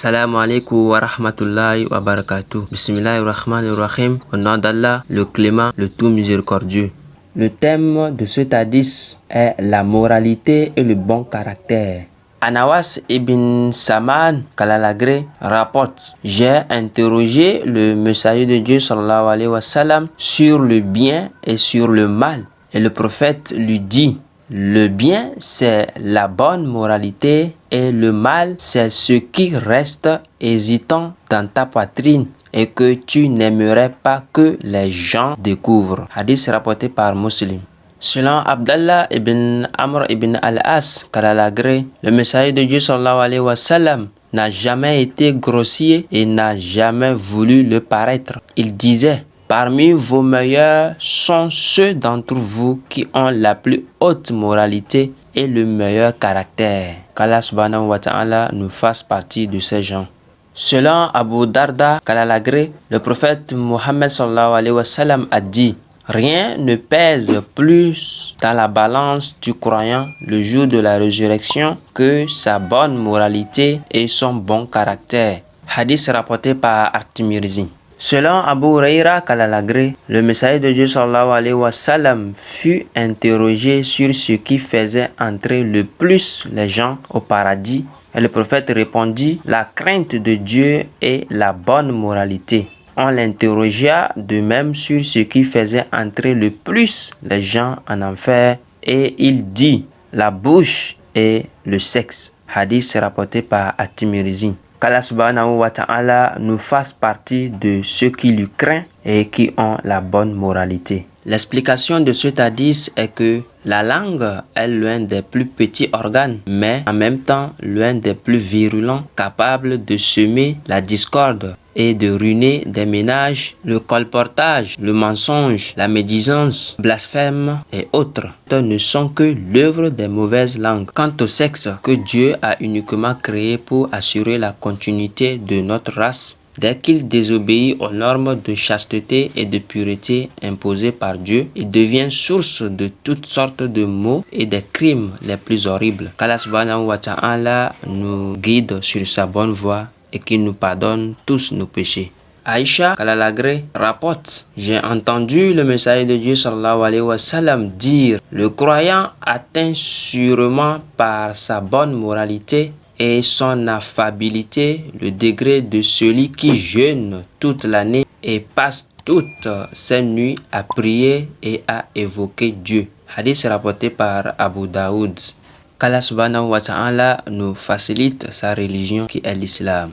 Assalamu alaikum wa rahmatullahi wa barakatuh. Bismillahirrahmanirrahim. Au nom d'Allah, le clément, le tout miséricordieux. Le thème de cet hadith est la moralité et le bon caractère. Anawas ibn Saman Kalalagré rapporte: j'ai interrogé le messager de Dieu sallallahu alayhi wa sallam sur le bien et sur le mal. Et le prophète lui dit: le bien, c'est la bonne moralité et le mal, c'est ce qui reste hésitant dans ta poitrine et que tu n'aimerais pas que les gens découvrent. Hadith rapporté par Muslim. Selon Abdallah ibn Amr ibn al-As Kalalagré, le messager de Dieu sallallahu alayhi wa sallam n'a jamais été grossier et n'a jamais voulu le paraître. Il disait: parmi vos meilleurs sont ceux d'entre vous qui ont la plus haute moralité et le meilleur caractère. Qu'Allah subhanahu wa ta'ala nous fasse partie de ces gens. Selon Abu Darda Kalalagré, le prophète Mohammed sallallahu alayhi wa sallam a dit: rien ne pèse plus dans la balance du croyant le jour de la résurrection que sa bonne moralité et son bon caractère. Hadith rapporté par At-Tirmidhi. Selon Abu Huraira Kalalagré, le messager de Dieu sallallahu alayhi wa sallam fut interrogé sur ce qui faisait entrer le plus les gens au paradis. Et le prophète répondit: la crainte de Dieu et la bonne moralité. On l'interrogea de même sur ce qui faisait entrer le plus les gens en enfer et il dit: la bouche et le sexe. Hadith rapporté par At-Tirmidhi. Qu'Allah subhanahu wa ta'ala nous fasse partie de ceux qui lui craignent et qui ont la bonne moralité. L'explication de cet hadith est que la langue est l'un des plus petits organes, mais en même temps l'un des plus virulents, capable de semer la discorde et de ruiner des ménages, le colportage, le mensonge, la médisance, blasphème et autres ne sont que l'œuvre des mauvaises langues. Quant au sexe que Dieu a uniquement créé pour assurer la continuité de notre race, dès qu'il désobéit aux normes de chasteté et de pureté imposées par Dieu, il devient source de toutes sortes de maux et des crimes les plus horribles. Qu'Allah subhanahu wa ta'ala nous guide sur sa bonne voie et qu'il nous pardonne tous nos péchés. Aïcha Kalalagré rapporte: j'ai entendu le messager de Dieu sallallahu alayhi wa sallam dire: le croyant atteint sûrement par sa bonne moralité et son affabilité le degré de celui qui jeûne toute l'année et passe toutes ses nuits à prier et à évoquer Dieu. Hadith rapporté par Abu Daoud. Qu'Allah subhanahu wa ta'ala nous facilite sa religion qui est l'islam.